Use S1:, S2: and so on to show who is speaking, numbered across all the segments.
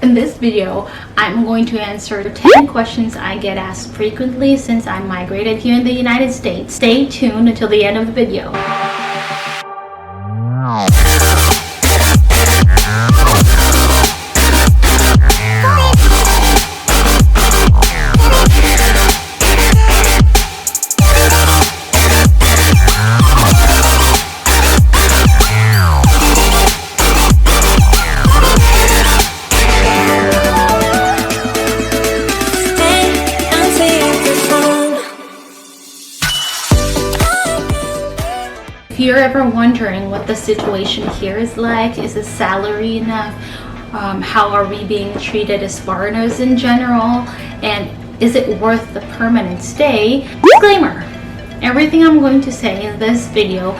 S1: In this video, I'm going to answer 10 questions I get asked frequently since I migrated here in the United States. Stay tuned until the end of the video. If you're ever wondering what the situation here is like, is the salary enough? How are we being treated as foreigners in general? And is it worth the permanent stay? Disclaimer, everything I'm going to say in this video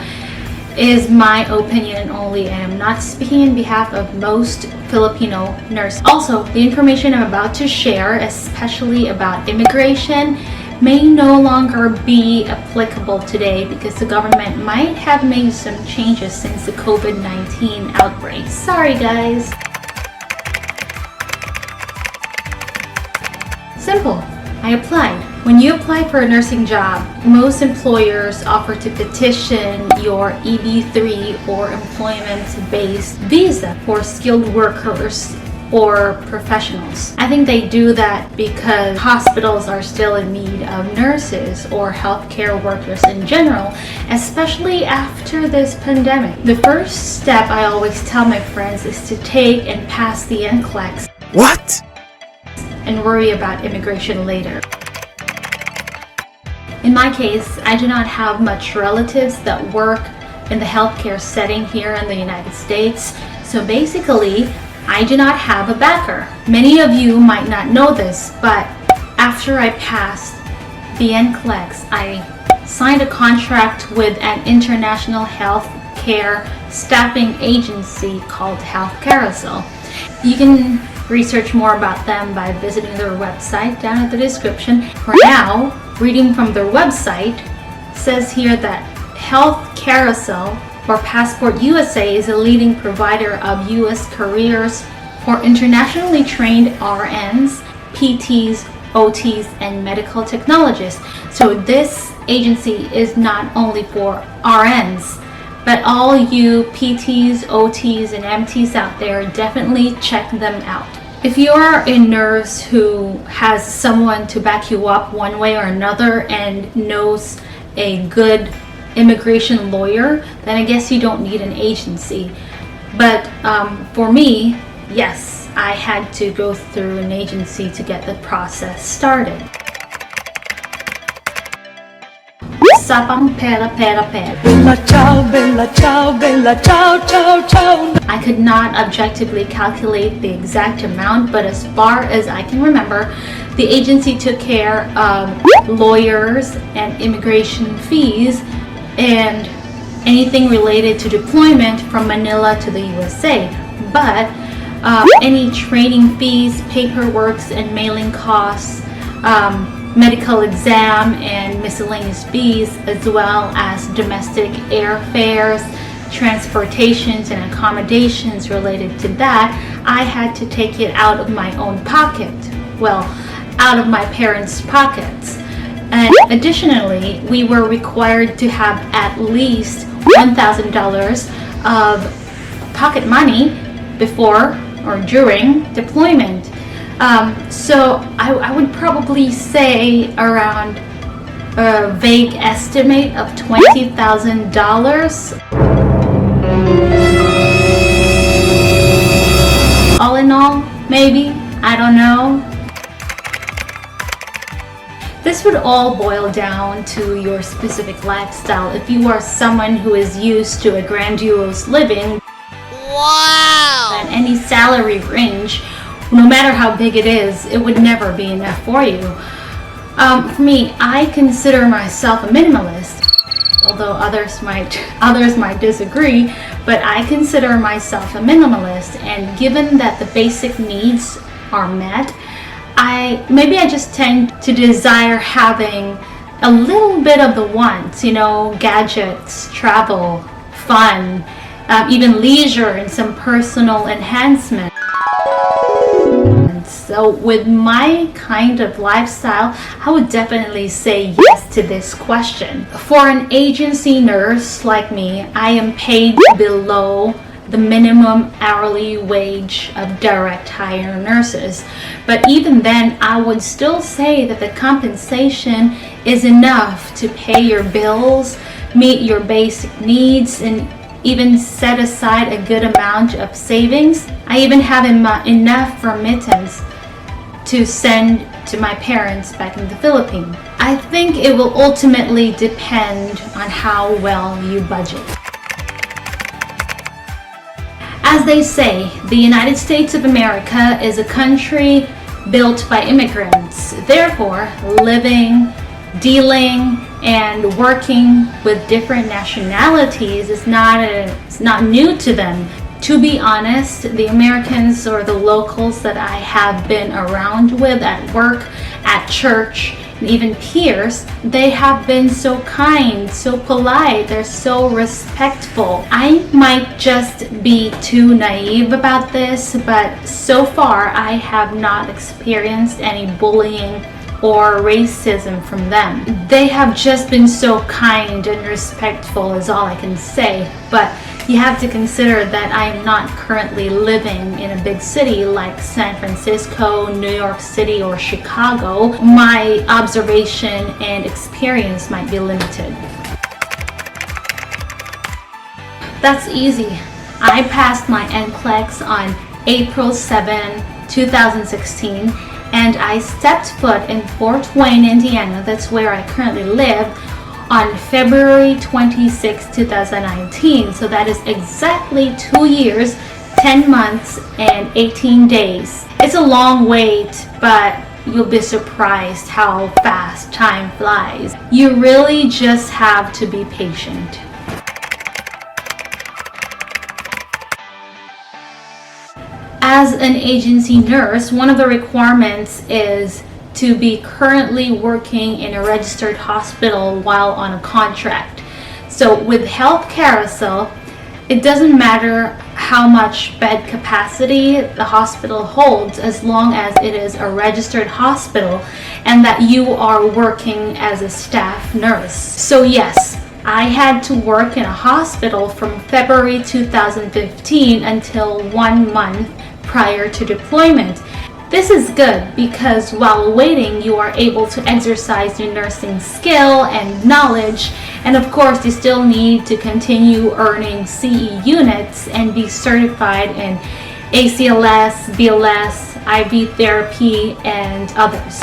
S1: is my opinion only, and I'm not speaking in behalf of most Filipino nurses. Also, the information I'm about to share, especially about immigration, may no longer be applicable today because the government might have made some changes since the COVID-19 outbreak. Sorry guys. Simple. I applied. When you apply for a nursing job, most employers offer to petition your EB-3 or employment-based visa for skilled workers or professionals. I think they do that because hospitals are still in need of nurses or healthcare workers in general, especially after this pandemic. The first step I always tell my friends is to take and pass the NCLEX.
S2: What?
S1: And worry about immigration later. In my case, I do not have much relatives that work in the healthcare setting here in the United States, so basically I do not have a backer. Many of you might not know this, but after I passed the NCLEX, I signed a contract with an international health care staffing agency called Health Carousel. You can research more about them by visiting their website down at the description. For now, reading from their website says here that Health Carousel or Passport USA is a leading provider of U.S. careers for internationally trained RNs, PTs, OTs, and medical technologists. So this agency is not only for RNs, but all you PTs, OTs, and MTs out there, definitely check them out. If you're a nurse who has someone to back you up one way or another and knows a good immigration lawyer, then I guess you don't need an agency. But for me, yes, I had to go through an agency to get the process started. Sapang pera pera pera.
S3: Bella ciao, bella ciao, bella ciao, ciao, ciao.
S1: I could not objectively calculate the exact amount, but as far as I can remember, the agency took care of lawyers and immigration fees and anything related to deployment from Manila to the USA. But any training fees, paperwork and mailing costs, medical exam and miscellaneous fees, as well as domestic airfares, transportations and accommodations related to that, I had to take it out of my own pocket. Well, out of my parents' pockets. And additionally, we were required to have at least $1,000 of pocket money before or during deployment. So I would probably say around a vague estimate of $20,000. All in all, maybe, I don't know. This would all boil down to your specific lifestyle. If you are someone who is used to a grandiose living,
S2: Wow!
S1: then any salary range, no matter how big it is, it would never be enough for you. For me, I consider myself a minimalist, although others might disagree, but I consider myself a minimalist, and given that the basic needs are met, maybe I just tend to desire having a little bit of the wants, gadgets, travel, fun, even leisure and some personal enhancement. immigrants. So with my kind of lifestyle, I would definitely say yes to this question. For an agency nurse like me, I am paid below the minimum hourly wage of direct hire nurses. But even then, I would still say that the compensation is enough to pay your bills, meet your basic needs, and even set aside a good amount of savings. I even have enough remittance to send to my parents back in the Philippines. I think it will ultimately depend on how well you budget. As they say, the United States of America is a country built by immigrants. Therefore, living, dealing, and working with different nationalities is not new to them. To be honest, the Americans or the locals that I have been around with at work, at church, and even peers, they have been so kind, so polite, they're so respectful. I might just be too naive about this, but so far I have not experienced any bullying or racism from them. They have just been so kind and respectful is all I can say, but you have to consider that I am not currently living in a big city like San Francisco, New York City, or Chicago. My observation and experience might be limited. That's easy. I passed my NCLEX on April 7, 2016, and I stepped foot in Fort Wayne, Indiana, that's where I currently live, on February 26, 2019. So that is exactly 2 years, 10 months, and 18 days. It's a long wait, but you'll be surprised how fast time flies. You really just have to be patient. As an agency nurse, one of the requirements is to be currently working in a registered hospital while on a contract. So with Health Carousel, it doesn't matter how much bed capacity the hospital holds as long as it is a registered hospital and that you are working as a staff nurse. So yes, I had to work in a hospital from February 2015 until 1 month prior to deployment. This is good because while waiting, you are able to exercise your nursing skill and knowledge, and of course you still need to continue earning CE units and be certified in ACLS, BLS, IV therapy, and others.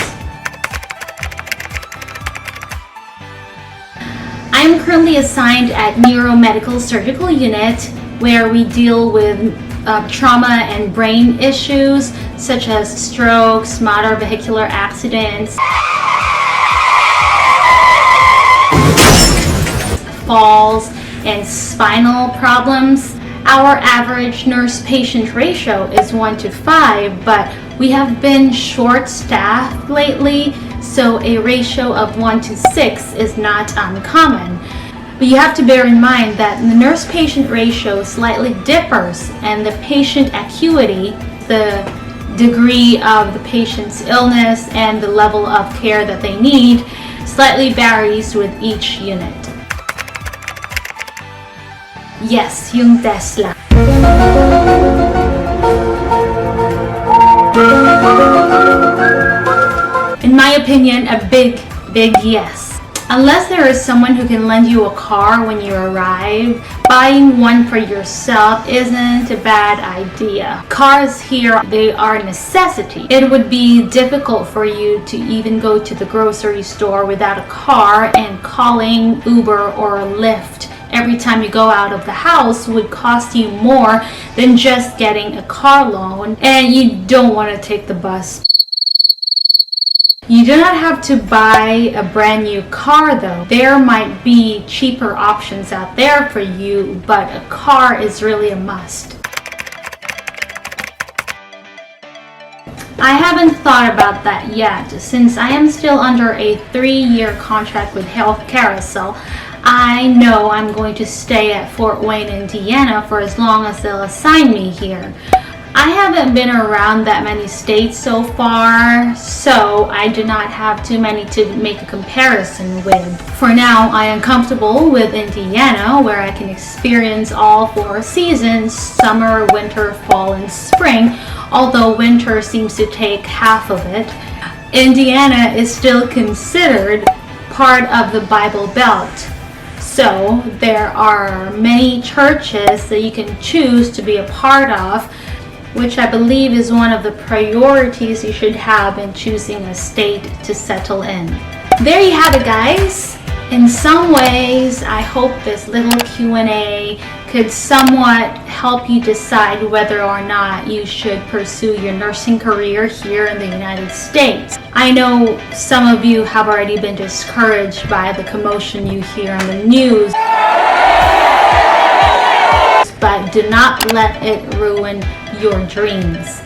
S1: I am currently assigned at Neuromedical Surgical Unit, where we deal with trauma and brain issues such as strokes, motor vehicular accidents, falls, and spinal problems. Our average nurse-patient ratio is 1:5, but we have been short-staffed lately, so a ratio of 1:6 is not uncommon. But you have to bear in mind that the nurse-patient ratio slightly differs, and the patient acuity, the degree of the patient's illness, and the level of care that they need slightly varies with each unit. Yes, yung Tesla. In my opinion, a big yes. Unless there is someone who can lend you a car when you arrive, buying one for yourself isn't a bad idea. Cars here, they are a necessity. It would be difficult for you to even go to the grocery store without a car, and calling Uber or Lyft every time you go out of the house would cost you more than just getting a car loan, and you don't want to take the bus. You do not have to buy a brand new car though. There might be cheaper options out there for you, but a car is really a must. I haven't thought about that yet. Since I am still under a 3-year contract with Health Carousel, I know I'm going to stay at Fort Wayne, Indiana for as long as they'll assign me here. I haven't been around that many states so far, so I do not have too many to make a comparison with. For now, I am comfortable with Indiana, where I can experience all 4 seasons, summer, winter, fall, and spring, although winter seems to take half of it. Indiana is still considered part of the Bible Belt. So there are many churches that you can choose to be a part of, which I believe is one of the priorities you should have in choosing a state to settle in. There you have it, guys. In some ways, I hope this little Q&A could somewhat help you decide whether or not you should pursue your nursing career here in the United States. I know some of you have already been discouraged by the commotion you hear on the news, but do not let it ruin your dreams.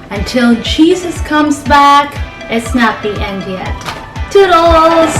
S1: Until Jesus comes back, it's not the end yet. Toodles!